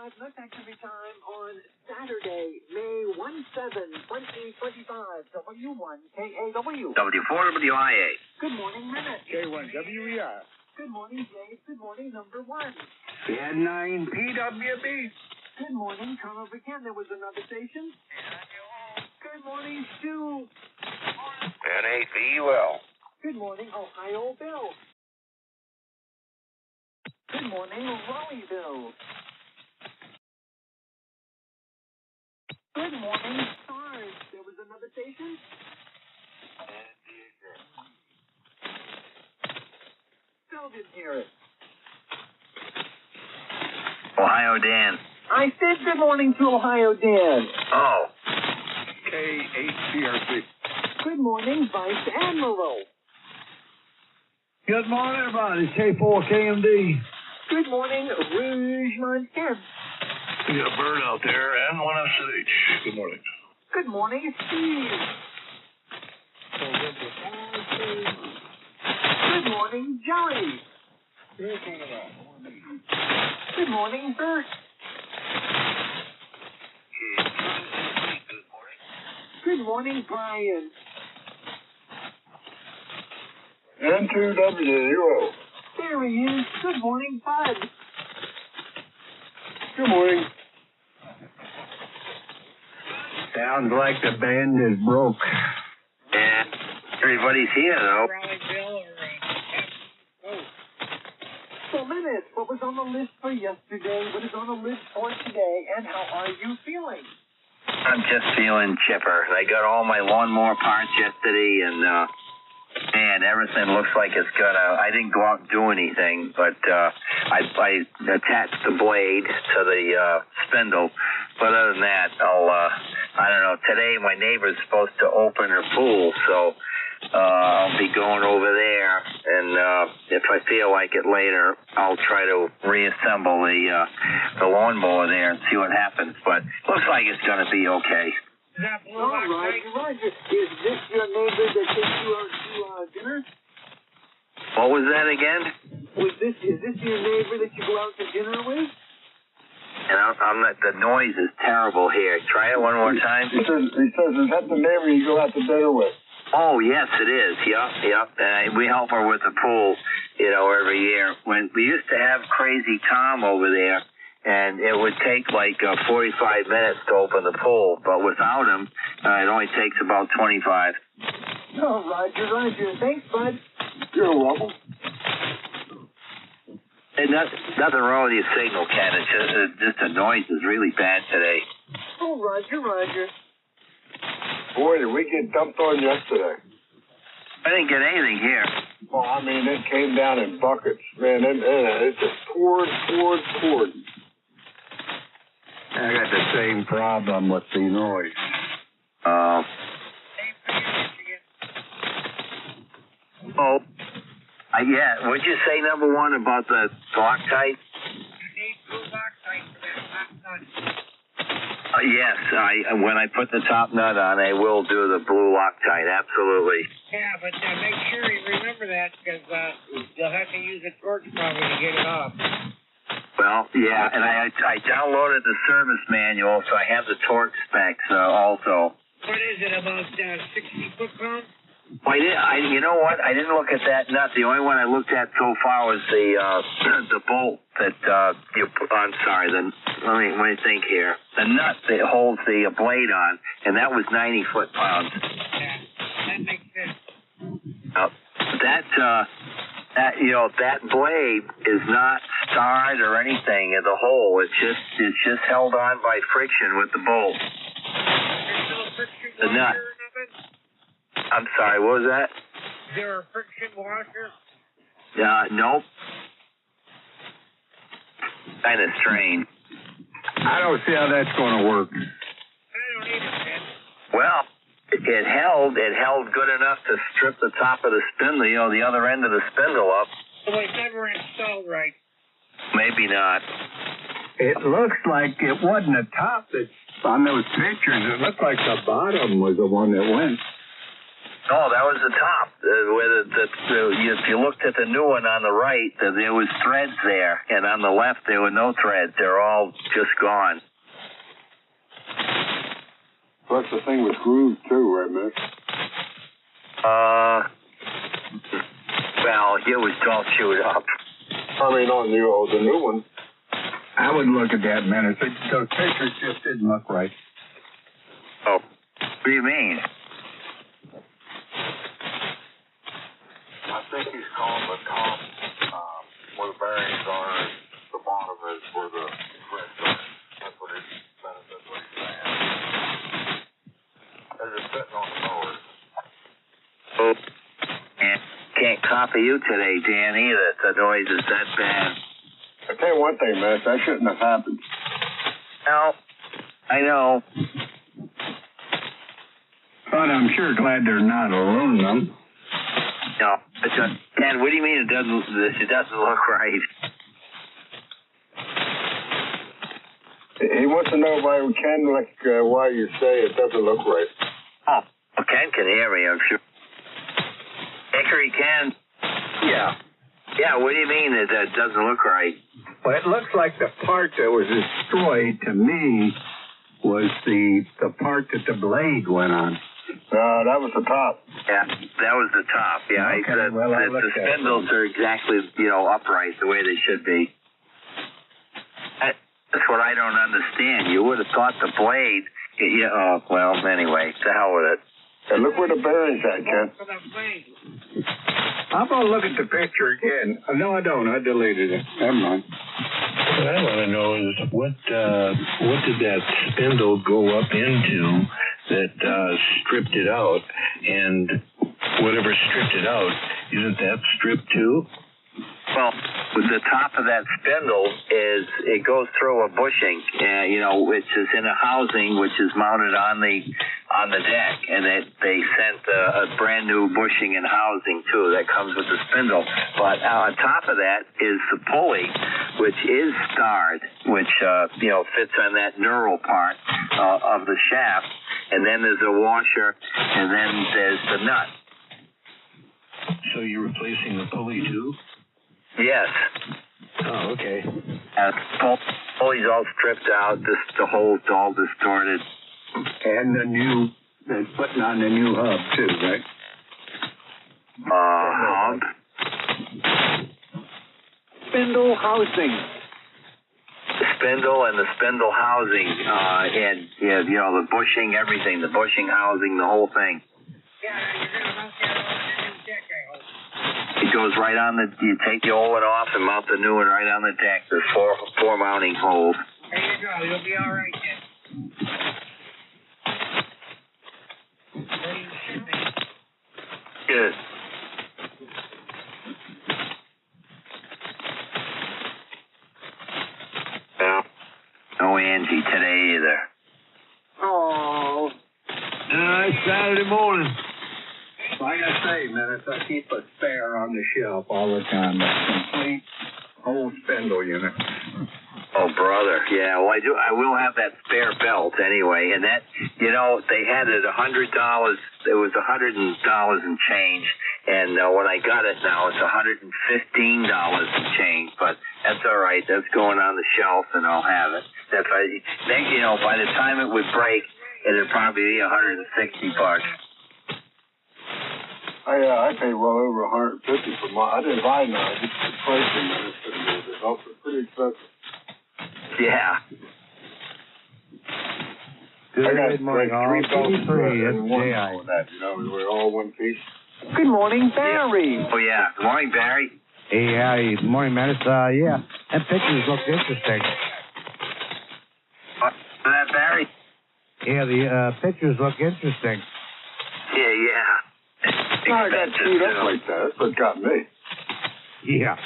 Nut Activity Time on Saturday, May 17, 2025, W1KAW. W4WIA. Good morning, Minute. K1WER. Good morning, Dave. Good morning, number 1. N9PWB. Good morning, Colonel Buchanan. There was another station. Good morning, Stu. N8VUL. Good morning, Ohio Bill. Good morning, Raleighville. Good morning, Stars. There was another station. Still didn't hear it. Ohio Dan. I said good morning to Ohio Dan. Oh. K8CRC. Good morning, Vice Admiral. Good morning, everybody. K4KMD. Good morning, Rouge Montana. We got a bird out there and one SH. Good morning. Good morning, Steve. Good morning, Joey. Good morning, Bert. Good morning, Brian. N2W0. There he is. Good morning, Bud. Good morning. Sounds like the band is broke. And everybody's here, though. So, Minute, what was on the list for yesterday? What is on the list for today? And how are you feeling? I'm just feeling chipper. I got all my lawnmower parts yesterday, and man, everything looks like it's gonna. I didn't go out and do anything, but I attached the blade to the spindle. But other than that, I don't know. Today, my neighbor's supposed to open her pool, so I'll be going over there, and if I feel like it later, I'll try to reassemble the lawnmower there and see what happens. But looks like it's gonna be okay. All right, Roger. Is this your neighbor that takes you out to dinner? What was that again? Is this your neighbor that you go out to dinner with? And I'm not. The noise is terrible here. Try it one more time. He says, is that the neighbor you go out to dinner with? Oh, yes, it is. Yep. We help her with the pool, every year. When we used to have Crazy Tom over there, and it would take like 45 minutes to open the pool, but without him, it only takes about 25. Oh, Roger. Thanks, bud. You're welcome. And nothing wrong with your signal, Ken. It's just the noise is really bad today. Oh, Roger. Boy, did we get dumped on yesterday. I didn't get anything here. Well, I mean, it came down in buckets. Man, it just poured. I got the same problem with the noise. Yeah. What'd you say, number 1, about the Loctite? You need blue Loctite for that top nut. Yes, when I put the top nut on, I will do the blue Loctite, absolutely. Yeah, but make sure you remember that, because you'll have to use a torch probably to get it off. Well, yeah, and I downloaded the service manual, so I have the torque specs also. What is it, about 60 foot-pounds? Well, you know what? I didn't look at that nut. The only one I looked at so far was the bolt that I'm sorry. Let me think here. The nut that holds the blade on, and that was 90 foot-pounds. Yeah, that makes sense. That blade is not starred or anything in the hole. It's just held on by friction with the bolt. There's no friction The nut. washer of it? I'm sorry, what was that? Is there a friction washer? Nope. Kind of strange. I don't see how that's going to work. I don't either, Ted. Well, it held good enough to strip the top of the spindle, the other end of the spindle up. So it's never installed right. Maybe not. It looks like it wasn't the top that's on those pictures. It looked like the bottom was the one that went. No, that was the top. Where if you looked at the new one on the right, there was threads there, and on the left there were no threads. They're all just gone. Plus the thing was grooved too, right, man? Well, it was all chewed up. I mean, on the new one. I would look at that, man. Those pictures just didn't look right. Oh, what do you mean? I think he's calling the top where the bearings are. The bottom is where the threads are. That's what he's saying. They're just sitting on the mowers. Oh, and can't copy you today, Dan, either. The noise is that bad. I tell you one thing, man. That shouldn't have happened. No, I know. But I'm sure glad they're not aluminum. No, Dan, what do you mean it doesn't look right? He wants to know why you say it doesn't look right. Oh, well, Ken can hear me, I'm sure. Hickory, Ken? Yeah. Yeah, what do you mean it doesn't look right? Well, it looks like the part that was destroyed to me was the part that the blade went on. That was the top. Yeah, that was the top. Yeah, Okay, the spindles are exactly, upright the way they should be. That's what I don't understand. You would have thought the blade. Anyway, to hell with it. And look where the bearings at, Ken. I'm going to look at the picture again. No, I don't. I deleted it. Never mind. What I want to know is what did that spindle go up into that stripped it out, and whatever stripped it out, isn't that stripped too? Well, the top of that spindle it goes through a bushing, which is in a housing which is mounted on the deck, and they sent a brand new bushing and housing too that comes with the spindle. But on top of that is the pulley, which is starred, which fits on that knurl part of the shaft, and then there's a washer, and then there's the nut. So you're replacing the pulley too? Yes. Oh, okay. Pulley's all stripped out. The hole's all distorted. And they're putting on the new hub too, right? Hub? Spindle housing. The spindle and the spindle housing, and the bushing, everything, the bushing housing, the whole thing. Yeah, you're going to mount that on the new deck, I hope. It goes right on you take the old one off and mount the new one right on the deck. There's four mounting holes. There you go. You'll be all right, then. There you should be. Good. Well, no Angie today either. Oh. It's Saturday morning. Like I say, man, I keep a spare on the shelf all the time. A complete whole spindle unit. Oh, brother. Yeah, well, I will have that spare belt anyway. And that, they had it $100. It was $100 and change. And when I got it now, it's $115 and change. But that's all right. That's going on the shelf, and I'll have it. By the time it would break, it'd probably be $160. I paid well over $150 for mine. I didn't buy none. I just replaced them. It's also pretty expensive. Yeah. Good morning, all. 2-3, it's J.I. We were all one piece. Good morning, Barry. Oh, yeah. Good morning, Barry. Hey, good morning, man. Yeah, that pictures look interesting. Barry? Yeah, the pictures look interesting. Yeah. I got chewed up like that. That's what got me. Yeah.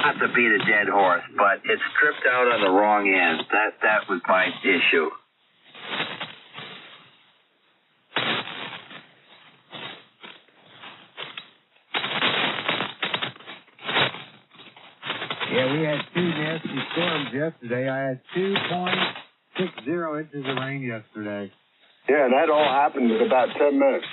Not to beat a dead horse, but it's stripped out on the wrong end. That was my issue. Yeah, we had 2 nasty storms yesterday. I had 2 picked 0 inches of rain yesterday. Yeah, that all happened in about 10 minutes.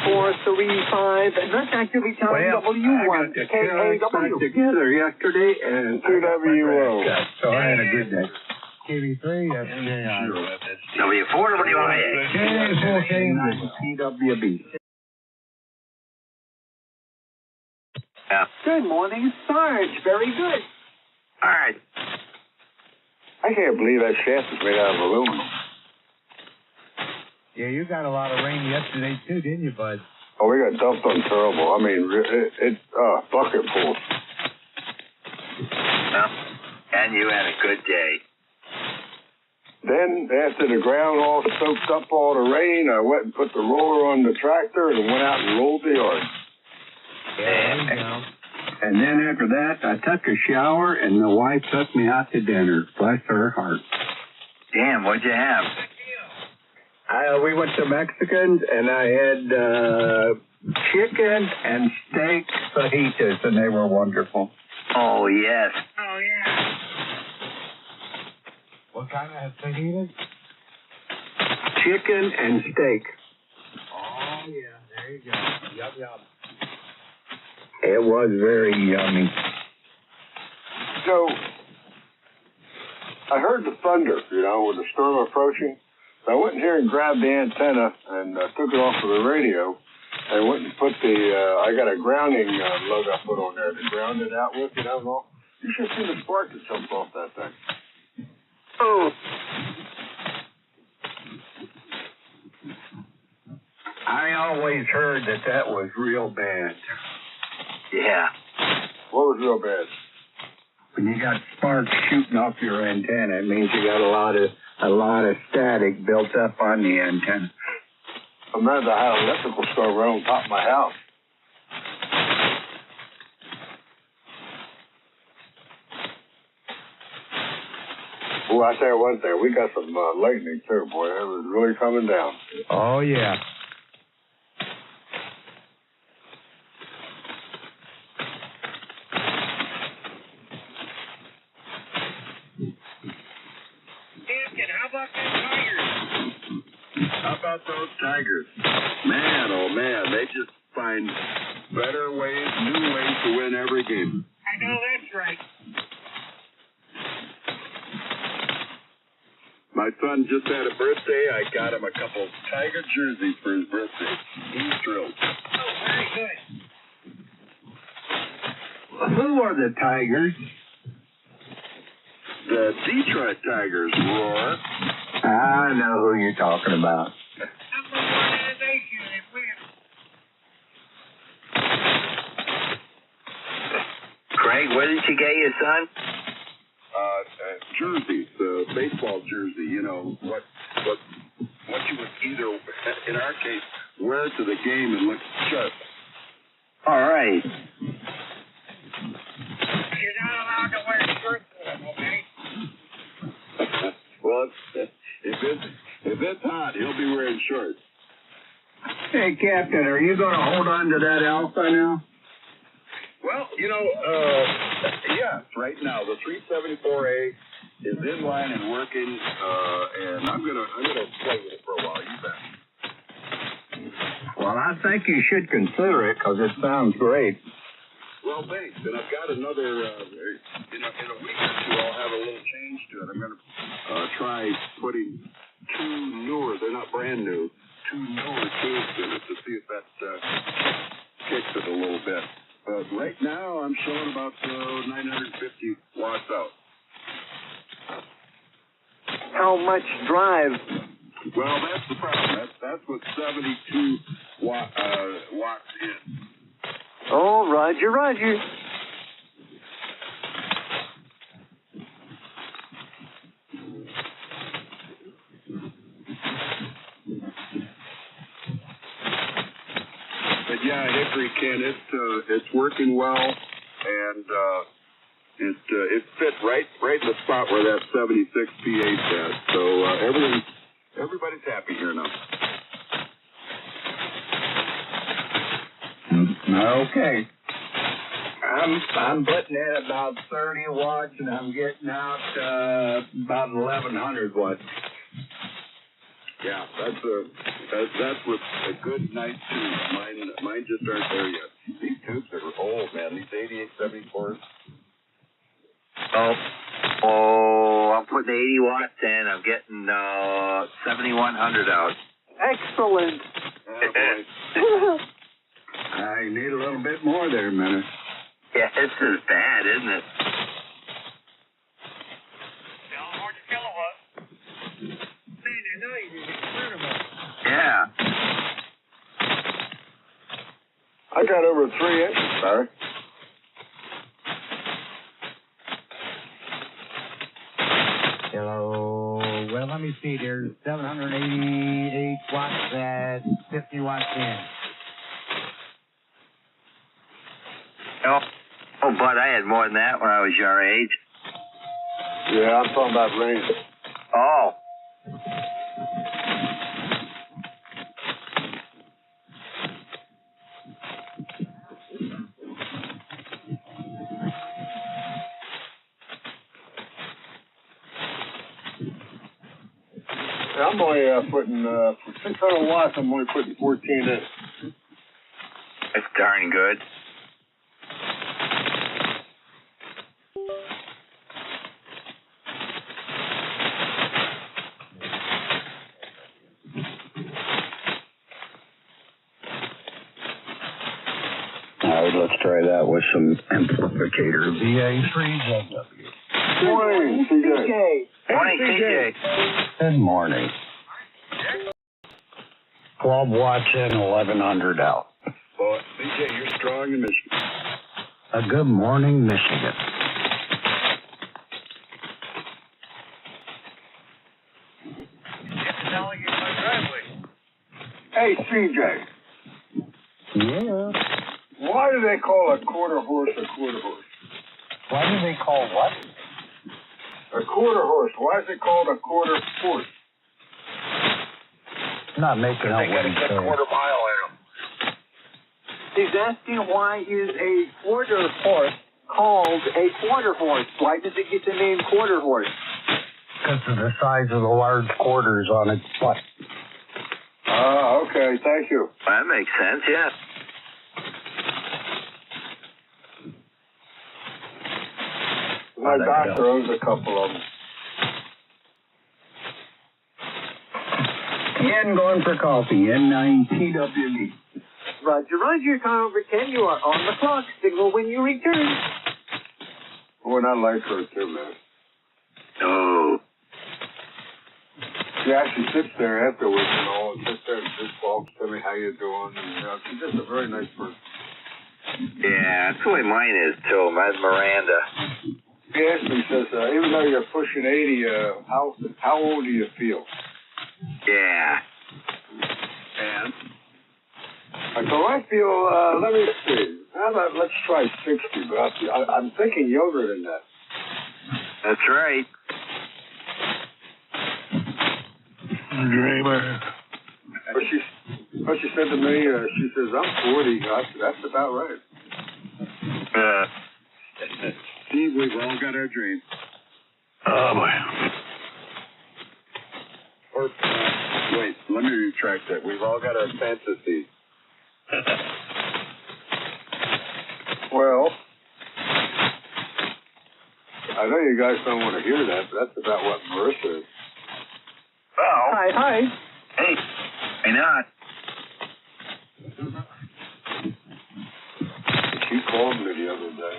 435, and that's activity time I W1 got the kids back KAW. together yesterday, and QWO. so I had a good day. KV3, yesterday. W4 WIA. PWB. Yeah. Good morning, Sarge. Very good. All right. I can't believe that shaft is made out of aluminum. Yeah, you got a lot of rain yesterday, too, didn't you, bud? Oh, we got dumped on terrible. I mean, it's bucket full. Well, and you had a good day. Then, after the ground all soaked up all the rain, I went and put the roller on the tractor and went out and rolled the yard. Yeah. And then after that, I took a shower, and the wife took me out to dinner. Bless her heart. Damn, what'd you have? We went to Mexicans, and I had chicken and steak fajitas, and they were wonderful. Oh, yes. Oh, yeah. What kind of fajitas? Chicken and steak. Oh, yeah, there you go. Yum, yum. It was very yummy. So, I heard the thunder, with the storm approaching. So I went in here and grabbed the antenna and took it off of the radio. And went and put I got a grounding lug I put on there to ground it out with, Well, you should see the spark that jumped off that thing. Oh. I always heard that was real bad. Yeah. What was real bad? When you got sparks shooting off your antenna, it means you got a lot of static built up on the antenna. I remember I had an electrical store right on top of my house. Well, I tell you one thing, we got some lightning too, boy. It was really coming down. Oh, yeah. How about those Tigers? Man, oh man, they just find better ways, new ways to win every game. I know that's right. My son just had a birthday. I got him a couple Tiger jerseys for his birthday. He's thrilled. Oh, very good. Who are the Tigers? The Detroit Tigers, Roar. I know who you're talking about. Number 1 in the nation, and win. Craig, where did you get your son? Jerseys, baseball jersey. What you would either, in our case, wear to the game and look sharp. All right. You're not allowed to wear shirts with him, okay? Well, if it's hot, he'll be wearing shorts. Hey, Captain, are you going to hold on to that Alpha now? Well, yes, right now the 374A is in line and working, and I'm gonna play with it for a while. You bet. Well, I think you should consider it because it sounds great. Well, thanks. And I've got another. In a week or two, I'll have a little change to it. I'm gonna try putting 2 newer. They're not brand new. 2 newer tubes in it to see if that kicks it a little bit. But right now, I'm showing about 950 watts out. How much drive? Well, that's the problem. That's what 72 watts in. Oh, Roger, Roger. But yeah, Hickory, Ken, it's working well, and it fit right in the spot where that 76 pH at. So everybody's happy here now. Okay. I'm putting in about 30 watts, and I'm getting out about 1,100 watts. Yeah, that's with a good night tube. Mine just aren't there yet. These tubes are old, man. These 8874s. I'm putting 80 watts in. I'm getting 7,100 out. Excellent. Oh, I need a little bit more there, man. Yeah, this is bad, isn't it? Yeah. I got over 3 inches, sorry. So, well, let me see. There's 788 watts at 50 watts in. Oh, Bud, I had more than that when I was your age. Yeah, I'm talking about rain. Oh. I'm only putting, for 600 watts, I'm only putting 14 in. That's darn good. All right, let's try that with some amplificator. VA3ZW. Morning, CJ. Morning, TJ. Good morning. 12 watts in, 1,100 out. Well, CJ, you're strong in Michigan. A good morning, Michigan. Hey, CJ. Yeah. Why do they call a quarter horse a quarter horse? Why do they call what? A quarter horse. Why is it called a quarter horse? Not making out what he's saying. mile in them. He's asking why is a quarter horse called a quarter horse? Why does it get the name quarter horse? Because of the size of the large quarters on its butt. Ah, okay. Thank you. That makes sense, yeah. My doctor owns a couple of them. Ian going for coffee, N9TWD. Roger, Roger, car over 10. You are on the clock. Signal when you return. Boy, I like her too, man. Oh. She actually sits there afterwards, and sits there and just talks to me, how you doing? And, she's just a very nice person. Yeah, that's the way mine is, too. Mine's Miranda. He asked me, he says, even though you're pushing 80, how old do you feel? Yeah. And? I feel, let me see. How about, let's try 60, but I'm thinking younger than that. That's right. Dreamer. But she said to me, she says, I'm 40. That's about right. Steve, we've all got our dreams. Oh, boy. Or, wait, let me retract that. We've all got our fantasies. Well, I know you guys don't want to hear that, but that's about what Marissa is. Oh. Hi. Hey, why not? She called me the other day.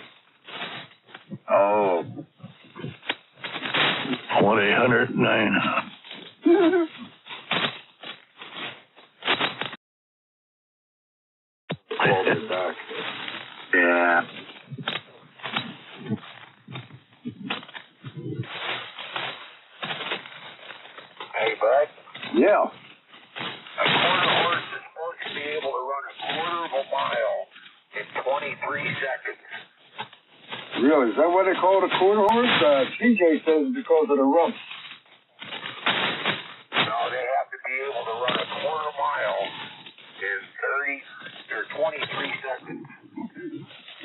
Oh. 1-800-9. Called me back. Yeah. Hey, bud. Yeah. A quarter horse is supposed to be able to run a quarter of a mile in 23 seconds. Really? Is that what they call it, a quarter horse? TJ says it's because of the rump. No, they have to be able to run a quarter mile in 30 or 23 seconds.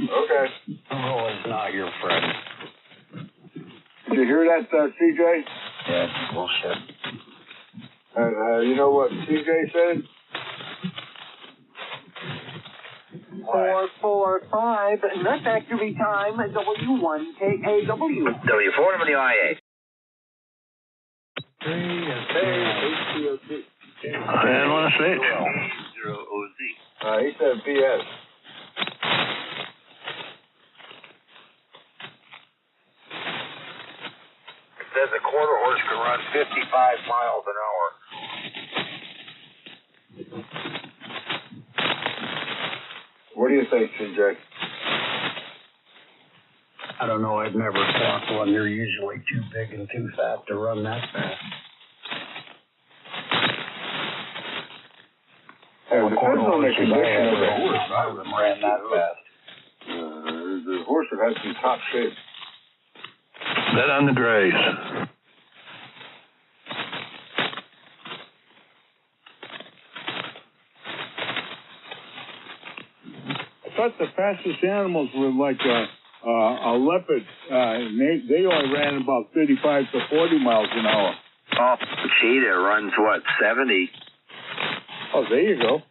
Okay. hear that, CJ? Yeah, it's bullshit. You know what CJ said? 445, Nut Factory time, W1KAW. W4WIA. And want to say it? 0OZ. He said BS. It says a quarter horse can run 55 miles an hour. What do you think, CJ? I don't know. I've never caught one. They're usually too big and too fat to run that fast. It depends on the condition of the horse. I would have ran that fast. The horse would have some top shape. Bet on the Grays. I thought the fastest animals were like a leopard. They only ran about 35 to 40 miles an hour. Oh, cheetah runs what, 70? Oh, there you go.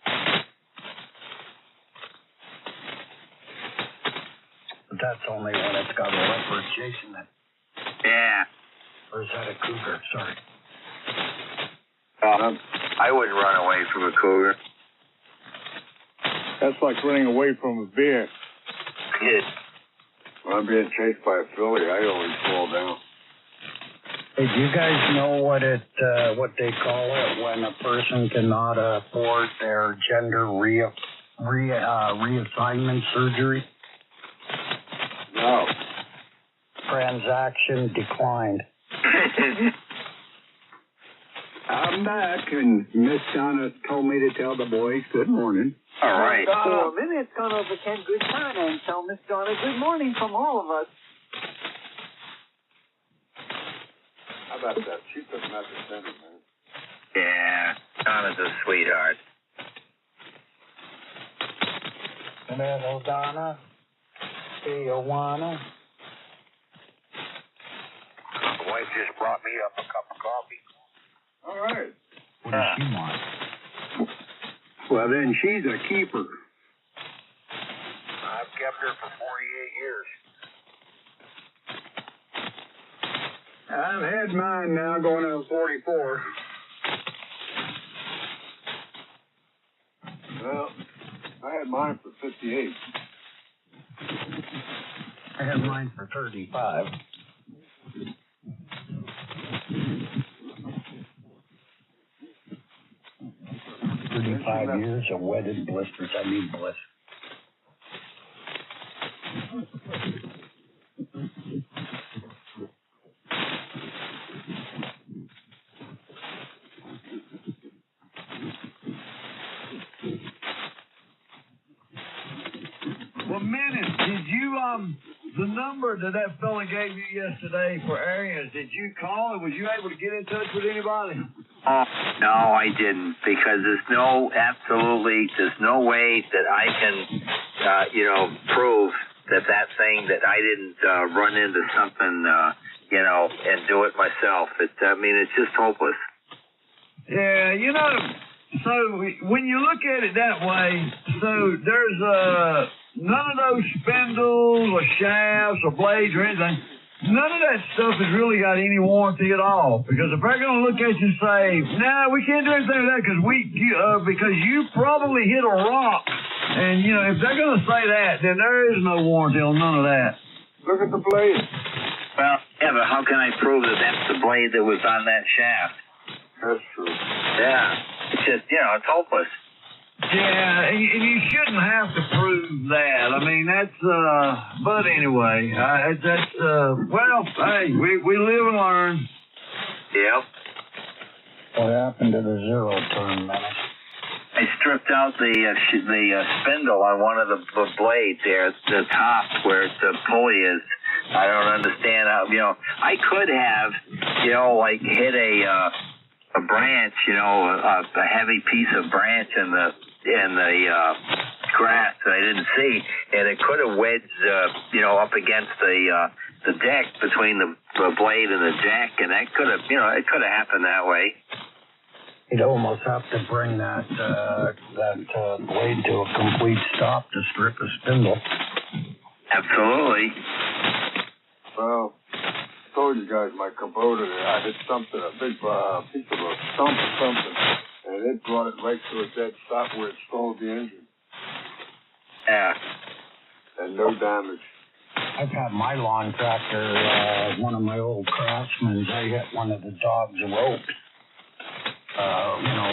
But that's only when it's got a leopard chasing it. Yeah. Or is that a cougar? Sorry. I wouldn't run away from a cougar. That's like running away from a bear. When I'm being chased by a filly, I always fall down. Hey, do you guys know what they call it when a person cannot afford their gender reassignment surgery? No. Transaction declined. I'm back, and Miss Donna told me to tell the boys good morning. All right. 4 minutes gone over Ken good time, and tell Miss Donna good morning from all of us. How about that? She took him out to center, man. Yeah, Donna's a sweetheart. Hello, Donna. Do you wanna? The wife just brought me up a cup of coffee. All right. What does she want? Well, then she's a keeper. I've kept her for 48 years. I've had mine now going on 44. Well, I had mine for 58. I had mine for 35. Years of wedded blisters. I mean bliss. Well, Menace, did you, the number that fella gave you yesterday for areas, did you call and was you able to get in touch with anybody? No, I didn't, because there's no way that I can, prove that thing that I didn't run into something, and do it myself. It's just hopeless. Yeah, so when you look at it that way, so there's none of those spindles or shafts or blades or anything. None of that stuff has really got any warranty at all. Because if they're going to look at you and say, "No, we can't do anything with that because you probably hit a rock," and if they're going to say that, then there is no warranty on none of that. Look at the blade. Well, yeah, but how can I prove that that's the blade that was on that shaft? That's true. Yeah, it's just it's hopeless. Yeah, and you shouldn't have to prove that. That's, but anyway, well, hey, we live and learn. Yep. What happened to the zero turn, man? I stripped out the spindle on one of the blades there, the top where the pulley is. I don't understand how, I could have, hit a branch, a heavy piece of branch in the grass that I didn't see, and it could have wedged, up against the deck between the blade and the deck, and that could have, it could have happened that way. You'd almost have to bring that blade to a complete stop to strip a spindle. Absolutely. Well, I told you guys my Kubota, I hit something, a big piece of a stump or something, and it brought it right to a dead stop where it stalled the engine. Yeah. And no damage. I've had my lawn tractor, one of my old Craftsmans, I hit one of the dog's ropes.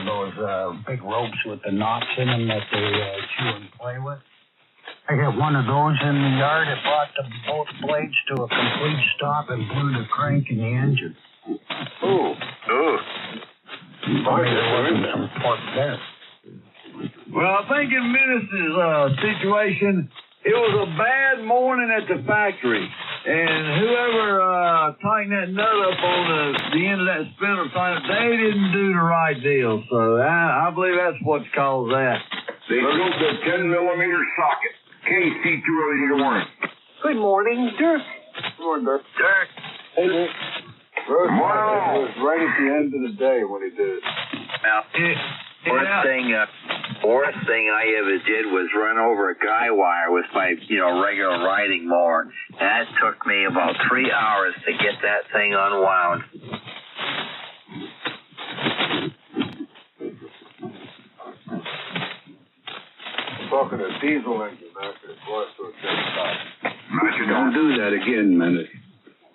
Those big ropes with the knots in them that they chew and play with. I hit one of those in the yard. It brought both blades to a complete stop and blew the crank in the engine. Ooh. There wasn't some torque there. Well, I think in Menace's situation, it was a bad morning at the factory. And whoever tightened that nut up on the end of that spindle, they didn't do the right deal. So I believe that's what caused that. They broke the 10-millimeter socket. KC 280-1. Good morning, Dirk. Good morning, Dirk. Dirk. Hey, Dirk. It was right at the end of the day when he did it. Now, worst thing I ever did was run over a guy wire with my, regular riding mower. That took me about 3 hours to get that thing unwound. Talking a diesel engine after it brought to a dead stop. Don't do that again, Menace.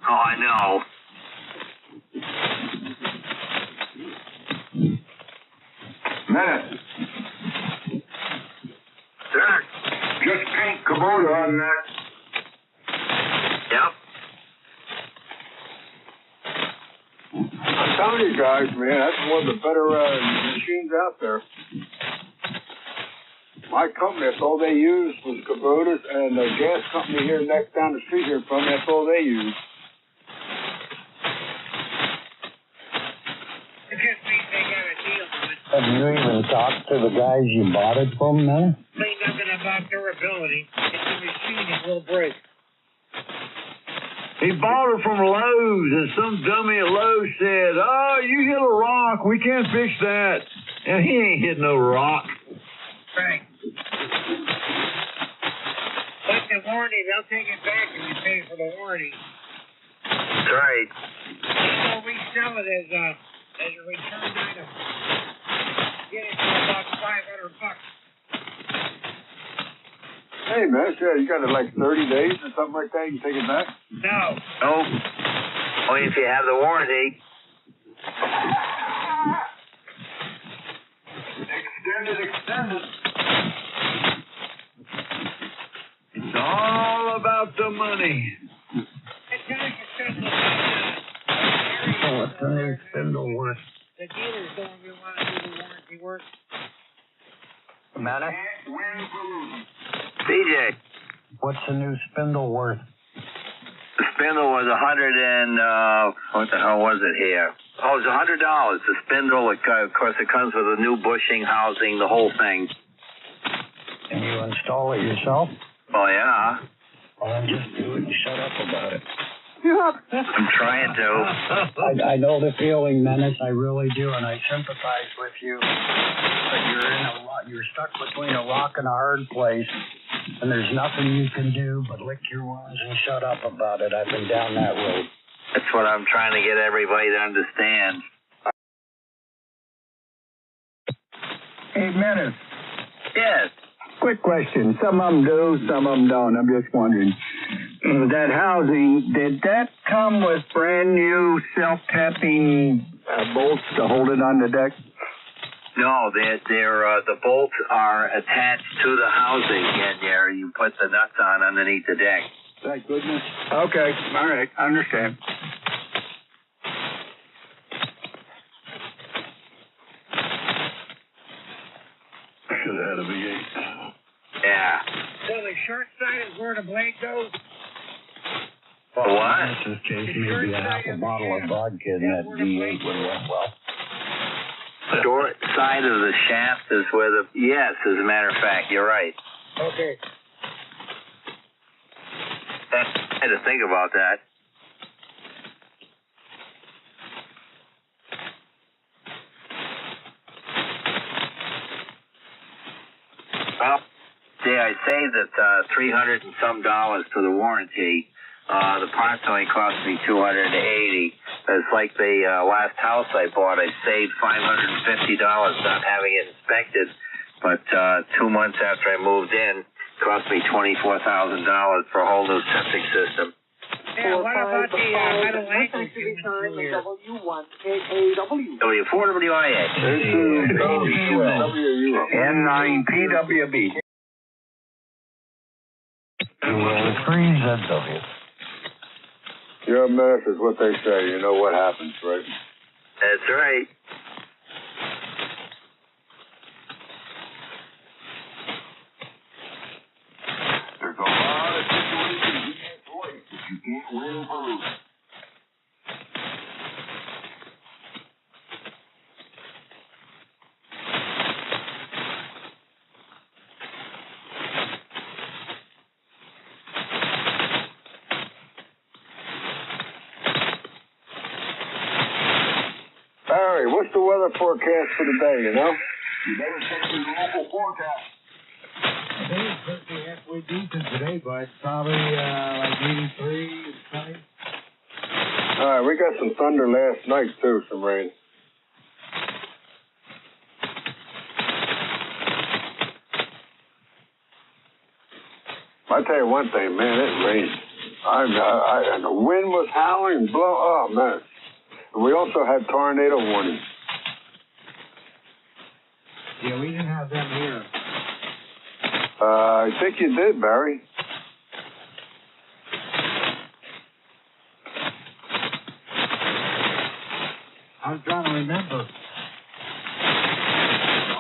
Oh, I know. Menace, Dirk. just paint Kubota on that. Yep. I'm telling you guys, man, that's one of the better machines out there. My company, that's all they used was Kubotas, and the gas company here next down the street here from me, that's all they used. It just means they got a deal on it. Have you even talked to the guys you bought it from then? Say nothing about durability. It's a machine, it will break. He bought her from Lowe's, and some dummy at Lowe's said, "Oh, you hit a rock. We can't fix that." And he ain't hit no rock. Right. But the warranty, they'll take it back if you pay for the warranty. That's right. They'll resell it as a returned item. Get it for about $500. Hey, man, you got it like 30 days or something like that, you can take it back? No. Nope. Only if you have the warranty. Extended. It's all about the money. What's the new spindle worth? The dealers don't even want to do the warranty work. Menace? CJ. What's the new spindle worth? The spindle was what the hell was it here? Oh, it was $100. The spindle, of course, it comes with a new bushing, housing, the whole thing. Can you install it yourself? Oh, yeah. Well, then just do it and shut up about it. I'm trying to. I know the feeling, Menace. I really do, and I sympathize with you. But you're stuck between a rock and a hard place, and there's nothing you can do but lick your wounds and shut up about it. I've been down that road. That's what I'm trying to get everybody to understand. Hey, Menace. Yes. Quick question. Some of them do, some of them don't. I'm just wondering. That housing, did that come with brand new self-tapping bolts to hold it on the deck? No, the bolts are attached to the housing, and you put the nuts on underneath the deck. Thank goodness. Okay. All right. I understand. Should have had a V8. Yeah. So the short side is where the blade goes? What? In this case, maybe a half a bottle of vodka in that V8 would work well. Short side of the shaft is where yes, as a matter of fact, you're right. Okay. I had to think about that. Well, see, I saved it $300 and some for the warranty. The parts only cost me $280. It's like the last house I bought. I saved $550 not having it inspected. But 2 months after I moved in, it cost me $24,000 for a whole new septic system. Yeah, what about the metal anchors you return here? W1AAW. W4WIA. N9PWB. ZW. Your mess is what they say. You know what happens, right? That's right. There's a lot of situations you can't avoid if you can't win or lose. Barry, what's the weather forecast for the day, you know? You better check your local forecast. I think it's supposed to be halfway decent today, but probably like 83 and sunny. All right, we got some thunder last night, too, some rain. I tell you one thing, man, it rained. And the wind was howling and oh, man. And we also had tornado warnings. Yeah, we didn't have them here. I think you did, Barry. I'm trying to remember.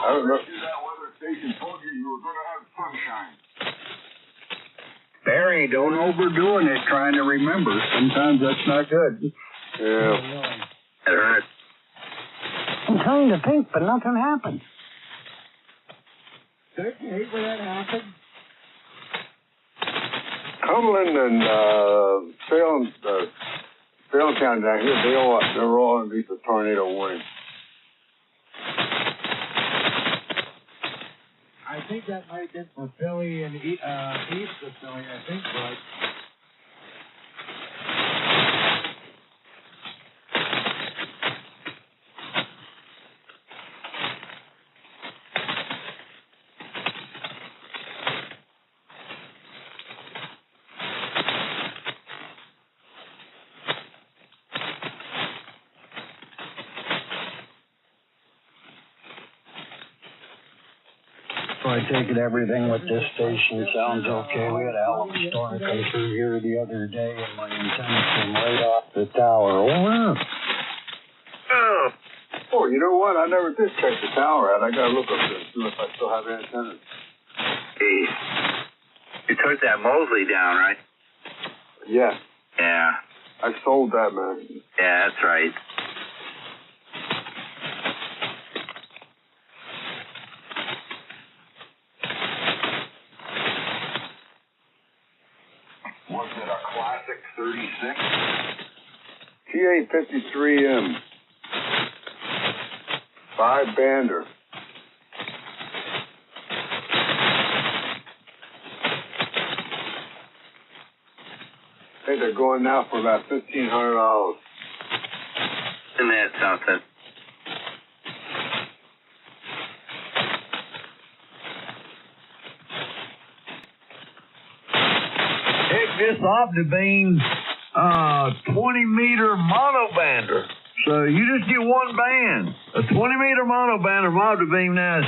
I don't know. That weather station told you were going to have sunshine. Barry, don't overdoing it trying to remember. Sometimes that's not good. Yeah. It hurts. I'm trying to think, but nothing happened. Don't you hate when that happens? Cumberland and Salem County down here, they're all underneath the tornado warning. I think that might have been for Philly and east of Philly, I think, right? So I take it everything with this station sounds okay. We had a hell of a storm come through here the other day, and my antenna came right off the tower. Oh, Oh, you know what? I never did check the tower out. I got to look up there and see if I still have antennas. Hey, you took that Mosley down, right? Yeah. Yeah. I sold that, man. Yeah, that's right. Was it a classic 36? TA53M. 5-bander. I think they're going now for about $1,500. Isn't that something? Heck, this Optibeam 20-meter monobander. So you just get one band. A 20-meter monobander from Optibeam now is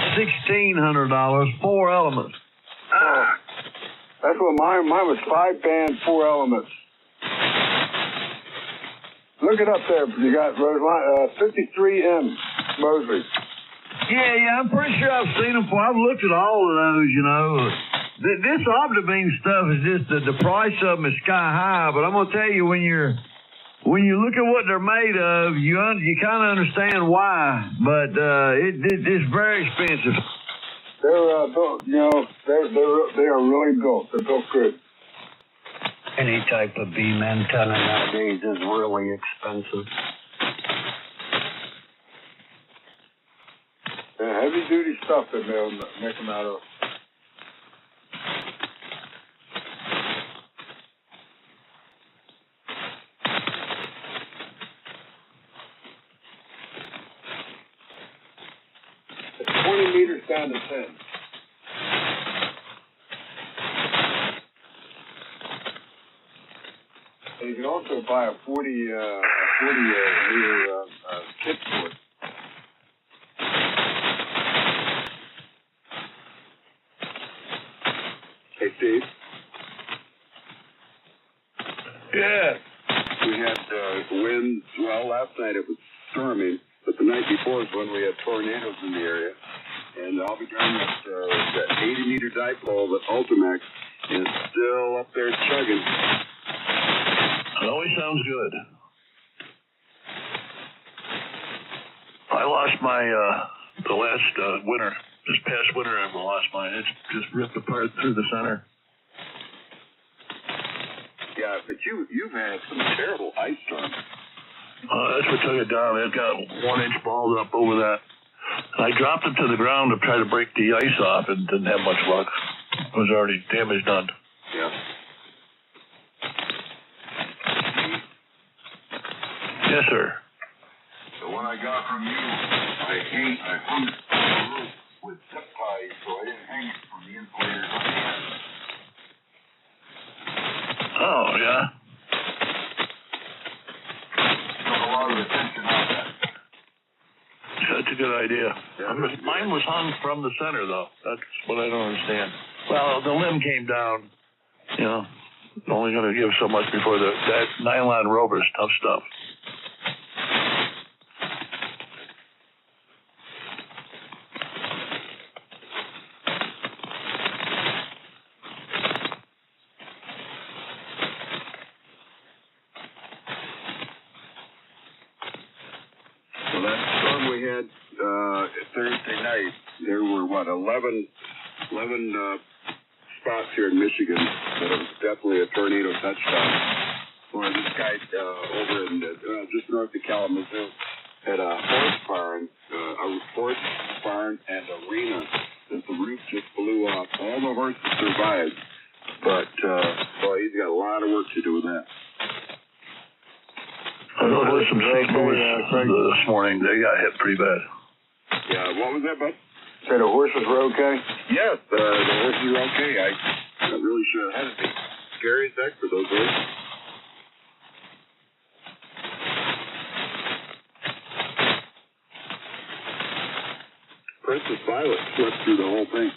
$1,600, 4 elements. That's what mine was 5-band, 4 elements. Look it up there. You got 53M Mosley. Yeah, I'm pretty sure I've seen them before. I've looked at all of those, you know. This Optibeam stuff is just the price of them is sky high. But I'm gonna tell you, when you look at what they're made of, you kind of understand why. But it's very expensive. They're built, they are really built. They're built good. Any type of beam antenna nowadays is really expensive. Yeah, heavy duty stuff that they'll make them out of. It's 20 meters down to 10. And you can also buy a 40 meter kit for it. Hey, Steve. Yeah. We had winds. Well, last night it was storming, but the night before is when we had tornadoes in the area. And I'll be driving that 80-meter dipole that Ultimax is still up there chugging. It always sounds good. I lost my, the last winter, this past winter I lost mine. It's just ripped apart through the center. Yeah, but you've had some terrible ice storms. That's what took it down. It got 1 inch balled up over that. I dropped it to the ground to try to break the ice off and didn't have much luck. It was already damage done. Yeah. Yes, sir. The one I got from you, I hung it on the roof with zip ties, so I didn't hang it from the insulators on the end. Oh, yeah. Took a lot of attention on that. That's a good idea. Yeah, Mine was hung from the center, though. That's what I don't understand. Well, the limb came down, you know, only going to give so much before that nylon rope is tough stuff. So that storm we had Thursday night, there were, 11 spots here in Michigan that it was definitely a tornado touchdown. Where this guy over in just north of Kalamazoo had a horse barn and arena that the roof just blew off. All the horses survived, but boy, he's got a lot of work to do with that. I know there's some St. Louis this morning. They got hit pretty bad. Yeah, what was that, bud? Say the horses were okay? Yes, the horses are okay. I really should have had it. Scary as heck for those horses. Princess Violet swept through the whole thing.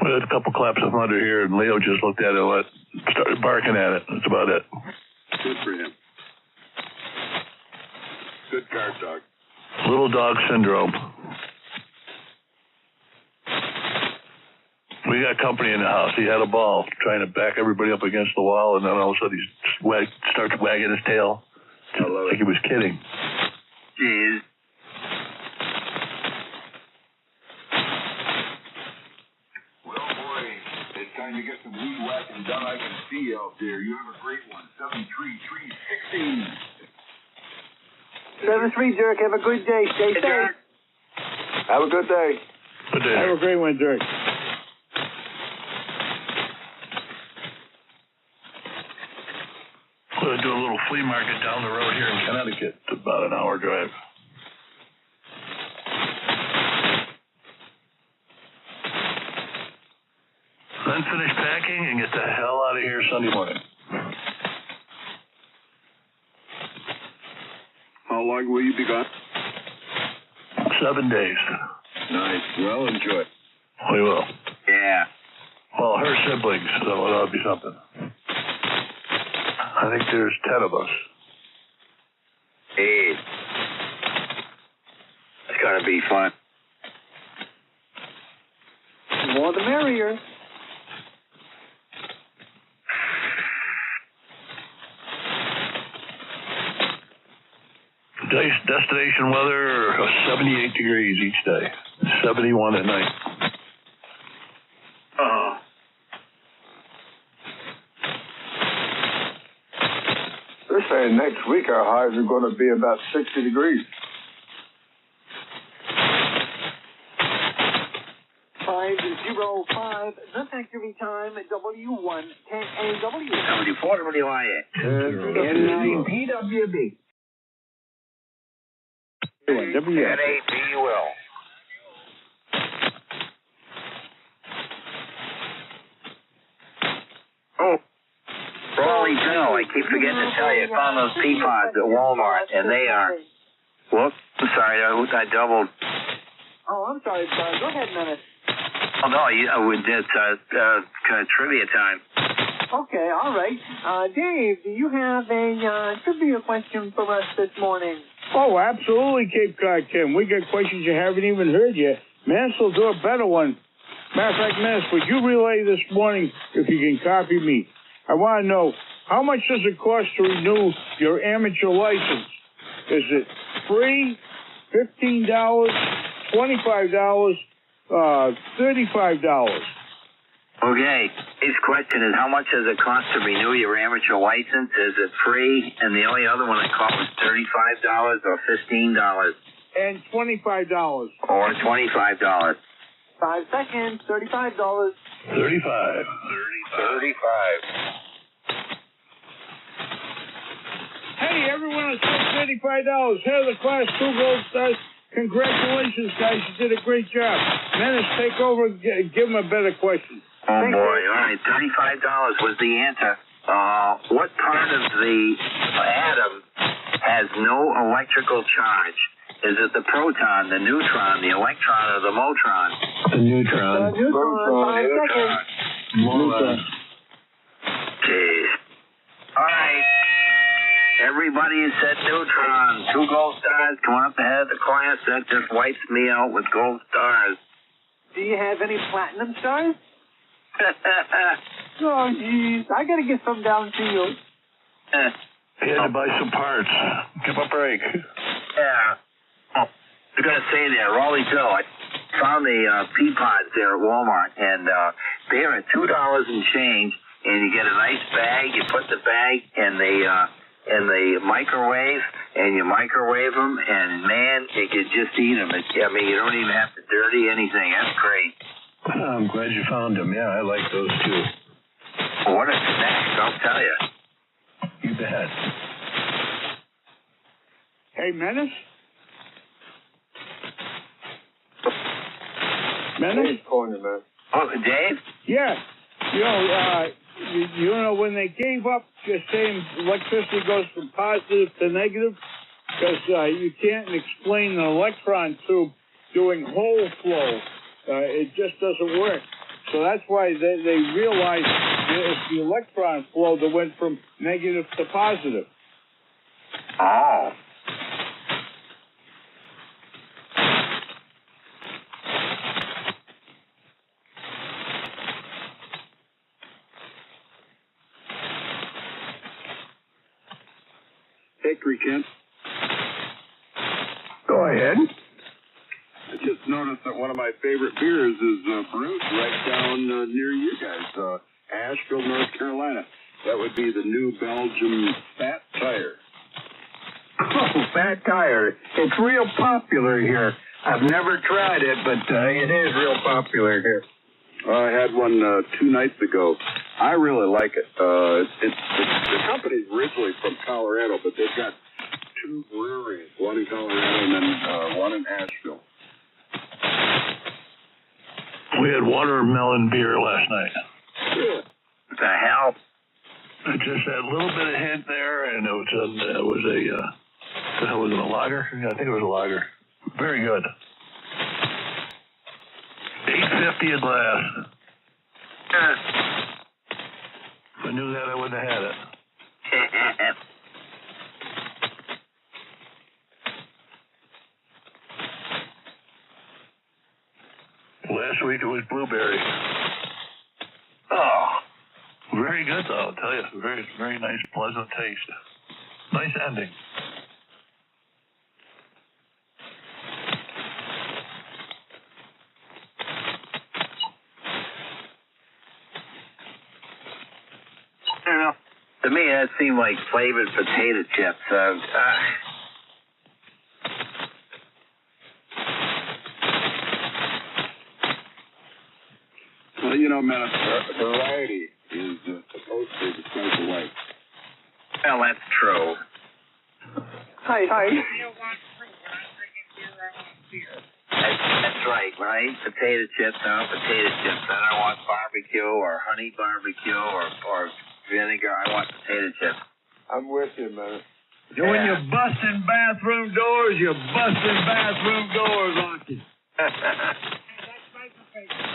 We had a couple claps of thunder here, and Leo just looked at it and started barking at it. That's about it. Good for him. Good guard dog. Little dog syndrome. We got company in the house. He had a ball trying to back everybody up against the wall, and then all of a sudden he starts wagging his tail. I love like he was kidding. Jeez. Well, boy, it's time to get some weed whacking done. I can see you out there. You have a great one. 73316. 7-3, Dirk. Have a good day. Stay safe. Dirk. Have a good day. Good day. Have a great one, Dirk. We're going to do a little flea market down the road here in Connecticut. It's about an hour drive. Then finish packing and get the hell out of here Sunday morning. How long will you be gone? 7 days. Nice. Well, enjoy. We will. Yeah. Well, her siblings, so that'll be something. I think there's 10 of us. Hey. It's going to be fun. The more the merrier. Destination weather, 78 degrees each day, 71 at night. They're saying next week our highs are going to be about 60 degrees. 5:05, the factory time, W1, 10AW. W4, WIA. N9 PWB. NABUL. Oh, Raleigh Bill, I keep forgetting to tell you, I found those pea pods at Walmart, and they are, whoops, I'm sorry, I doubled. Oh, I'm sorry, sir. Go ahead, Menace. Oh, no, it's kind of trivia time. Okay, all right. Dave, do you have a trivia question for us this morning? Oh, absolutely, Cape Cod Kim. We got questions you haven't even heard yet. Menace will do a better one. Matter of fact, Menace, would you relay this morning if you can copy me? I want to know, how much does it cost to renew your amateur license? Is it free, $15, $25, $35? Okay, his question is, how much does it cost to renew your amateur license? Is it free? And the only other one I called was $35 or $15. And $25. Or $25. 5 seconds, $35. 35. Hey, everyone, it's $35. Head of the Class 2 Gold Stars. Congratulations, guys. You did a great job. Menace, take over and give them a better question. Oh, boy. All right, $35 was the answer. What part of the atom has no electrical charge? Is it the proton, the neutron, the electron, or the motron? The neutron. The neutron, 5 seconds. Neutron. Jeez. All right. Everybody said neutron. 2 gold stars coming up ahead of the class. That just wipes me out with gold stars. Do you have any platinum stars? Oh, jeez. I got to get some down to you. He had to buy some parts. Give a break. Yeah. Oh, I got to say there, Raleigh Joe, I found the pea pods there at Walmart, and they're at $2 and change, and you get a nice bag. You put the bag in the microwave, and you microwave them, and man, you could just eat them. I mean, you don't even have to dirty anything. That's great. I'm glad you found them. Yeah, I like those too. What a snack, I'll tell you. You bet. Hey, Menace? Menace? Corner, man. Oh, Dave? Yeah. You know, when they gave up just saying electricity goes from positive to negative, because you can't explain an electron tube doing hole flow. It just doesn't work. So that's why they realized it's the electron flow that went from negative to positive. Oh. Hickory, Kent. Go ahead. I just noticed that one of my favorite beers is brewed right down near you guys, Asheville, North Carolina. That would be the New Belgium Fat Tire. Oh, Fat Tire. It's real popular here. I've never tried it, but it is real popular here. I had one 2 nights ago. I really like it. The company's originally from Colorado, but they've got 2 breweries, one in Colorado and then one in Asheville. We had watermelon beer last night. Yeah. What the hell? Just that little bit of hint there, and it was a lager. Yeah, I think it was a lager. Very good. $8.50 a glass. If I knew that, I wouldn't have had it. Last week it was blueberry. Oh. Very good, though, I'll tell you. Very, very nice, pleasant taste. Nice ending. To me, that seemed like flavored potato chips. Well, you know, man, variety is supposed to be the special way. Well, that's true. Hi. I don't want fruit. When I'm drinking beer, I want beer. That's right. When I eat potato chips, I want potato chips. I don't want barbecue or honey barbecue or vinegar. I want potato chips. I'm with you, man. When you're busting bathroom doors, you're busting bathroom doors, aren't you? That's my favorite.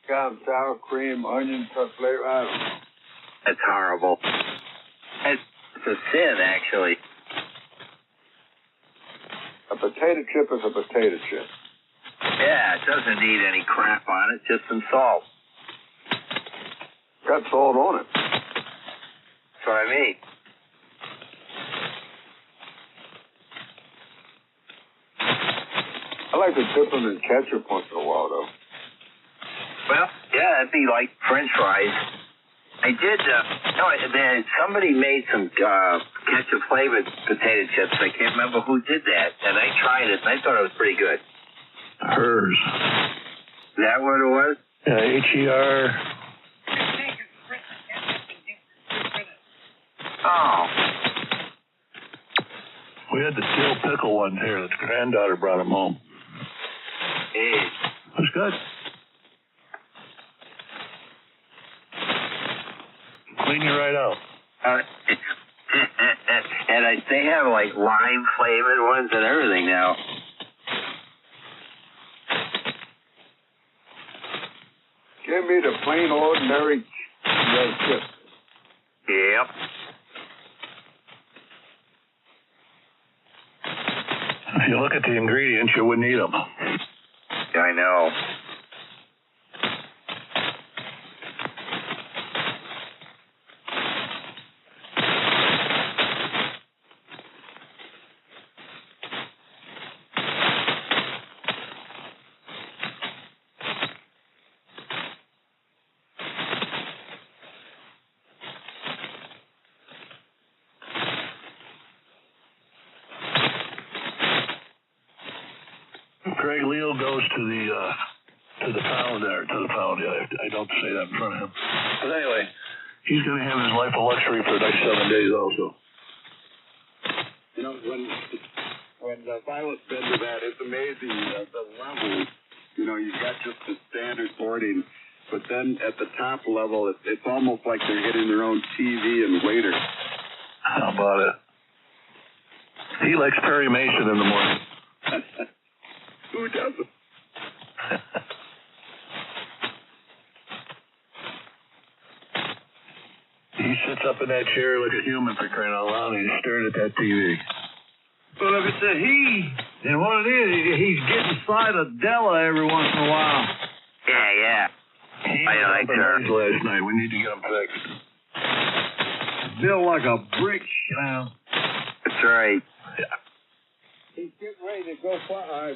Got sour cream, onion flavor. I don't know. That's horrible. It's a sin, actually. A potato chip is a potato chip. Yeah, it doesn't need any crap on it, just some salt. Got salt on it. That's what I mean. I like to dip them in ketchup once in a while, though. Well, yeah, it'd be like French fries. I did, somebody made some ketchup-flavored potato chips. I can't remember who did that, and I tried it, and I thought it was pretty good. Hers. Is that what it was? H-E-R. Oh. We had the dill pickle one here. The granddaughter brought them home. Hey. It was good. Clean you right out. And they have like lime flavored ones and everything now. Give me the plain ordinary red chip. Yep. If you look at the ingredients, you wouldn't eat them. I know. Craig Leo goes to the pound there, to the pound. Yeah, I don't say that in front of him. But anyway, he's going to have his life of luxury for the next 7 days also. You know, when Violet's been to that, it's amazing the level. You know, you've got just the standard boarding, but then at the top level, it's almost like they're getting their own TV and waiter. How about it? He likes Perry Mason in the morning. Who doesn't? He sits up in that chair like a human, for crying out loud, and he's staring at that TV. Well, if it's a he, then what it is, he's getting sight of Della every once in a while. Yeah. I like her. Last night. We need to get him fixed. Built like a brick now. That's right. Yeah. He's getting ready to go file a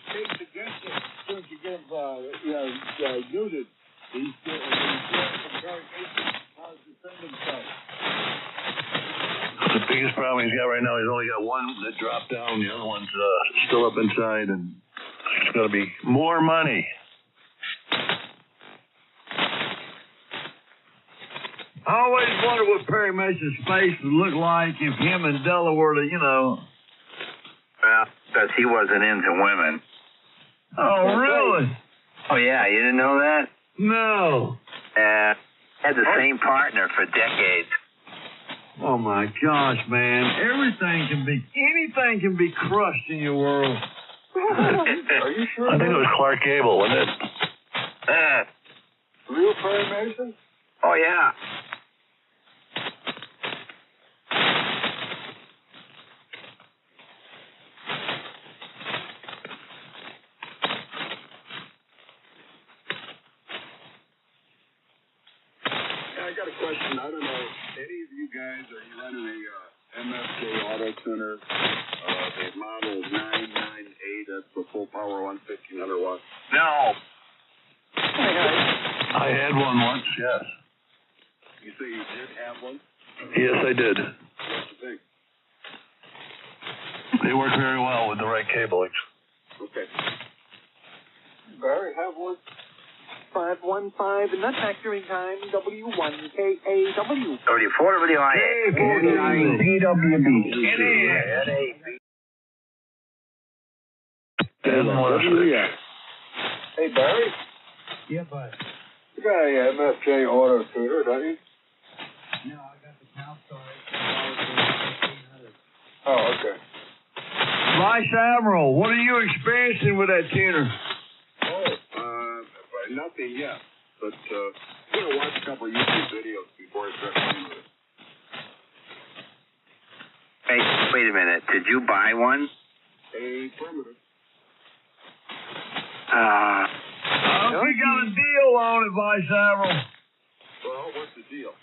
case against him as soon as you get him neutered. He's getting some interrogation how to defend himself. The biggest problem he's got right now, he's only got one that dropped down. The other one's still up inside, and it's going to be more money. I always wondered what Perry Mason's face would look like if him and Della were to, Well, because he wasn't into women. Oh, really? Oh, yeah, you didn't know that? No. Had the same partner for decades. Oh, my gosh, man. Anything can be crushed in your world. Are you sure? I think it was Clark Gable, wasn't it? Real Perry Mason? Oh, yeah. I got a question. I don't know. Any of you guys, are you running a MFJ Auto Center? The model 998, that's the full power one, 1500 watts. No. I had one once, yes. You say you did have one? Yes, I did. What you think? They work very well with the right cabling. Okay. Barry, have one. 515, and that's factoring time, W1KAW. 34 WIA. 49 PWB. Hey, Barry. Yeah, bud. You got a MFJ auto tuner, don't you? No, I got the cow story. Oh, okay. Vice Admiral, what are you experiencing with that tuner? Nothing yet, but I'm going to watch a couple of YouTube videos before I start playing with it. Hey, wait a minute. Did you buy one? Affirmative. I hope you got a deal on it, Vice Admiral. Well, what's the deal?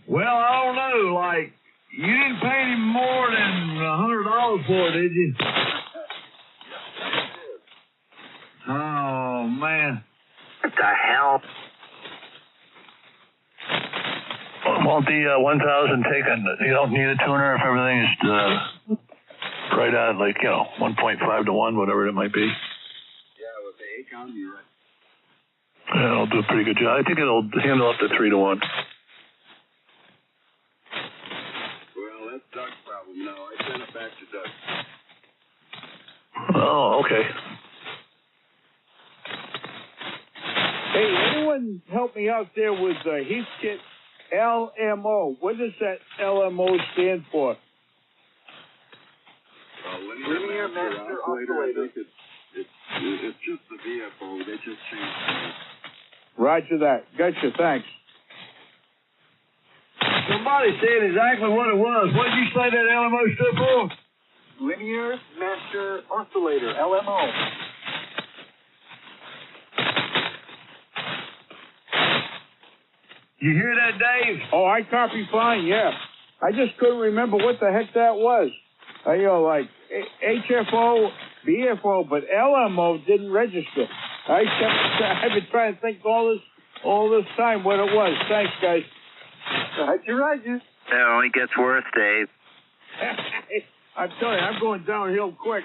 Well, I don't know. Like, you didn't pay any more than $100 for it, did you? Oh, man. What the hell? Won't the 1000 take a, you don't need a tuner if everything is right on, like, 1.5 to 1, whatever it might be? Yeah, with the ACOM, you're right. Yeah, it'll do a pretty good job. I think it'll handle up to 3 to 1. Well, that's Doug's problem now. I sent it back to Doug. Oh, okay. Hey, anyone help me out there with Heathkit LMO? What does that LMO stand for? Linear Master Oscillator. I think it's just the VFO. They just changed it. Roger that. Gotcha. Thanks. Somebody said exactly what it was. What did you say that LMO stood for? Linear Master Oscillator, LMO. You hear that, Dave? Oh, I copy fine, yeah. I just couldn't remember what the heck that was. Like HFO, BFO, but LMO didn't register. I've been trying to think all this time what it was. Thanks, guys. Roger, Roger. It only gets worse, Dave. I'm telling you, I'm going downhill quick.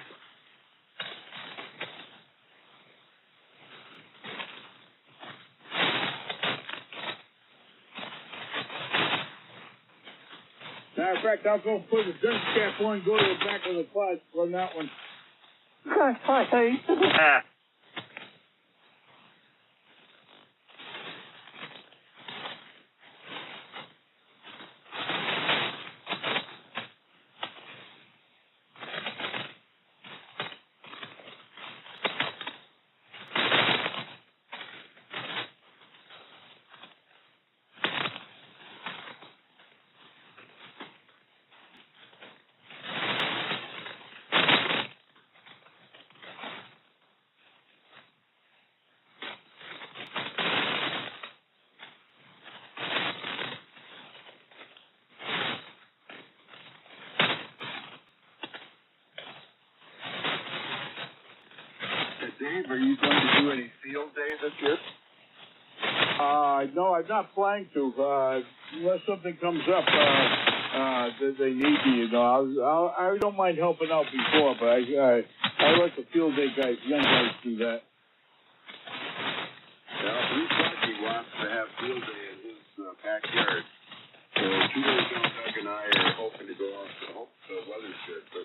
Matter of fact, I'll go put the gun cap on, go to the back of the class on that one. Hi, hey. Dave, are you going to do any field day this year? No, I'm not planning to. Unless something comes up that they need me, I don't mind helping out before, but I let the field day guys, young guys, do that. Well, Bruce Lucky wants to have field day in his backyard. So 2 days ago, Doug and I are hoping to go off to hope the weather's good, but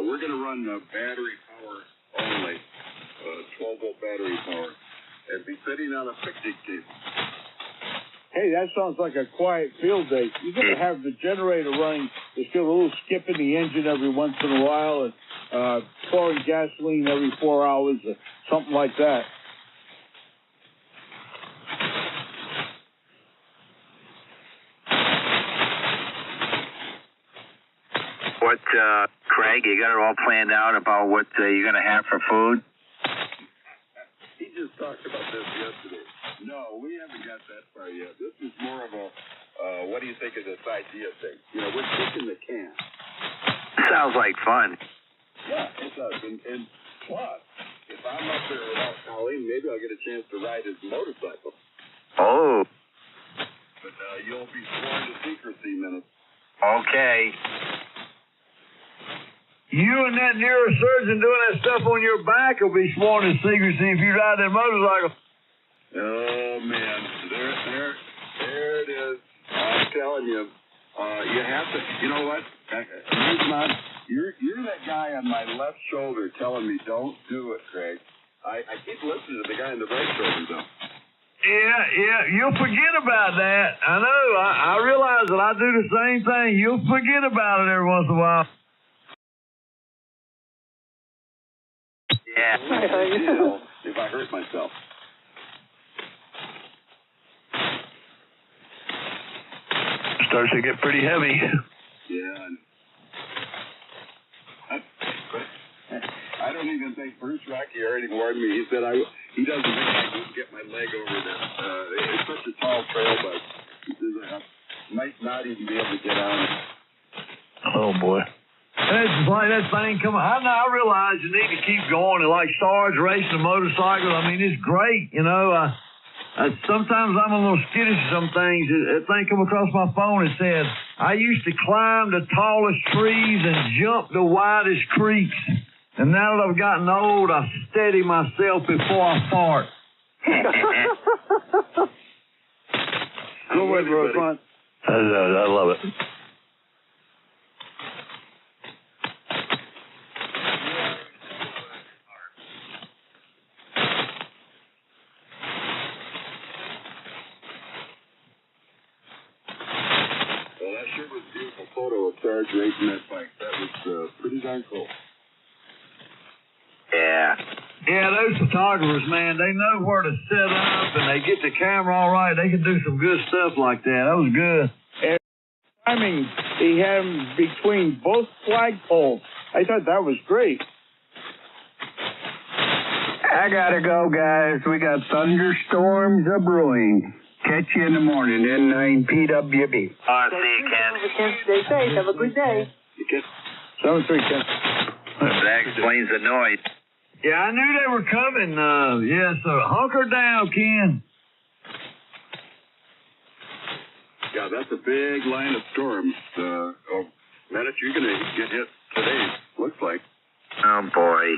we're going to run battery power only, 12-volt battery power, and be sitting on a picnic table. Hey, that sounds like a quiet field day. You're going to have the generator running. There's still a little skip in the engine every once in a while, and pouring gasoline every 4 hours, or something like that. What, Craig, you got it all planned out about what you're going to have for food? He just talked about this yesterday. No, we haven't got that far yet. This is more of a, what do you think of this idea thing? We're kicking the can. Sounds like fun. Yeah, it does. And plus, if I'm up there without Colleen, maybe I'll get a chance to ride his motorcycle. Oh. But you'll be sworn to secrecy minutes. Okay. You and that neurosurgeon doing that stuff on your back will be sworn to secrecy if you ride that motorcycle. Oh man, there it is. I'm telling you, you have to. You know what? You're that guy on my left shoulder telling me don't do it, Craig. I keep listening to the guy on the right shoulder though. Yeah, you'll forget about that. I know. I realize that I do the same thing. You'll forget about it every once in a while. Yeah. If I hurt myself. Starts to get pretty heavy. Yeah. I don't even think Bruce Rocky already warned me. He said he doesn't think I can get my leg over this. It's such a tall trail, but he says I might not even be able to get on it. Oh boy. That's like that thing coming. I realize you need to keep going. And like Sarge racing a motorcycle, I mean, it's great. You know, sometimes I'm a little skittish of some things. A thing come across my phone and said, I used to climb the tallest trees and jump the widest creeks. And now that I've gotten old, I steady myself before I fart. Go with it, Rosebud. I love it. Well, that sure was a beautiful photo of Sarge racing that bike. That was pretty darn cool. Yeah. Yeah, those photographers, man, they know where to set up and they get the camera all right. They can do some good stuff like that. That was good. And timing, he had him between both flagpoles. I thought that was great. I gotta go, guys. We got thunderstorms a brewing. Catch you in the morning, N9 PWB. See you, Ken. Stay safe. Have a good day. You get 7-3, Ken. That explains the noise. Yeah, I knew they were coming. So hunker down, Ken. Yeah, that's a big line of storms. Menace, you're going to get hit today, looks like. Oh, boy.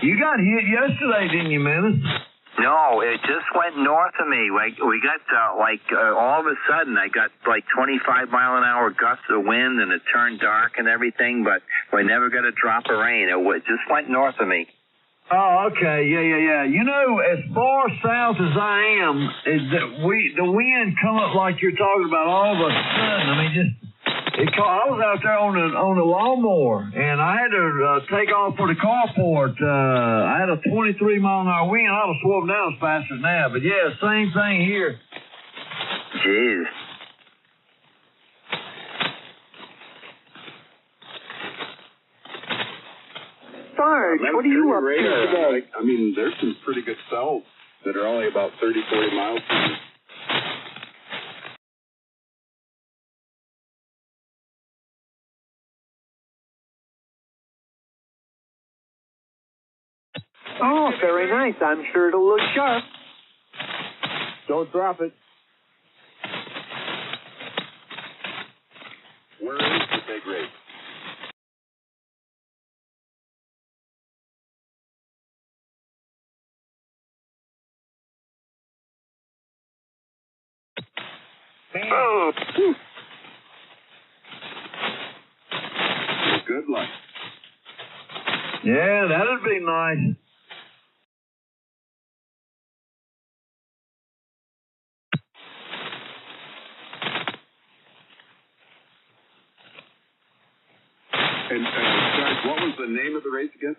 You got hit yesterday, didn't you, Menace? No, it just went north of me. We got, all of a sudden, I got, 25-mile-an-hour gusts of wind, and it turned dark and everything, but we never got a drop of rain. It just went north of me. Oh, okay. Yeah. You know, as far south as I am, the wind come up like you're talking about all of a sudden. I mean, I was out there on the lawnmower, and I had to take off for the carport. I had a 23-mile-an-hour wind. I would have swerved down faster than that. But, yeah, same thing here. Jeez. Sarge, what are you up to today? I mean, there's some pretty good cells that are only about 30, 40 miles from you. Oh, very nice. I'm sure it'll look sharp. Don't drop it. Where is the big race? Oh. Good luck. Yeah, that'd be nice. And Sarge, what was the name of the race again?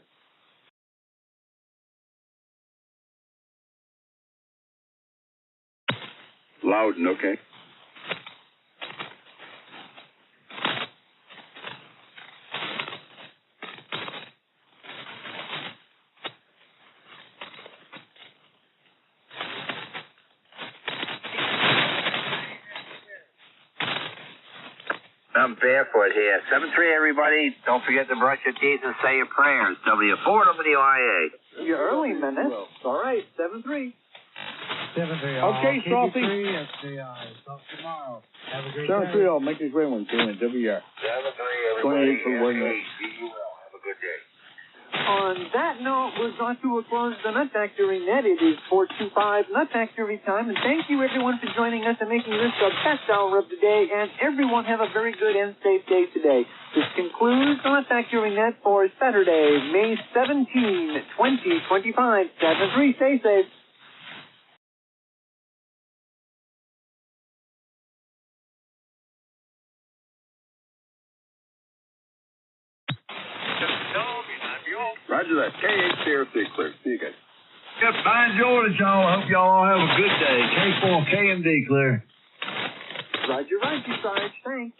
Loudon, okay. I'm barefoot here. 7-3, everybody. Don't forget to brush your teeth and say your prayers. W4WIA. You're early, Menace. All right, 7-3. Okay, Salty. 73 SCI. Talk tomorrow. Have a great 73, day. I'll make it a great one. KNWR. 7-3, everybody. 28 for one minute. Be well. Have a good day. On that note, we're going to close the Nut Factory net. It is 4:25 Nut Factory time, and thank you everyone for joining us and making this the best hour of the day. And everyone have a very good and safe day today. This concludes the Nut Factory net for Saturday, May 17, 2025. 7-3, stay safe. Roger that. KHCRC clear. See you guys. Yep, I enjoyed it, y'all. I hope y'all all have a good day. K4 KMD clear. Roger, Sarge. Thanks.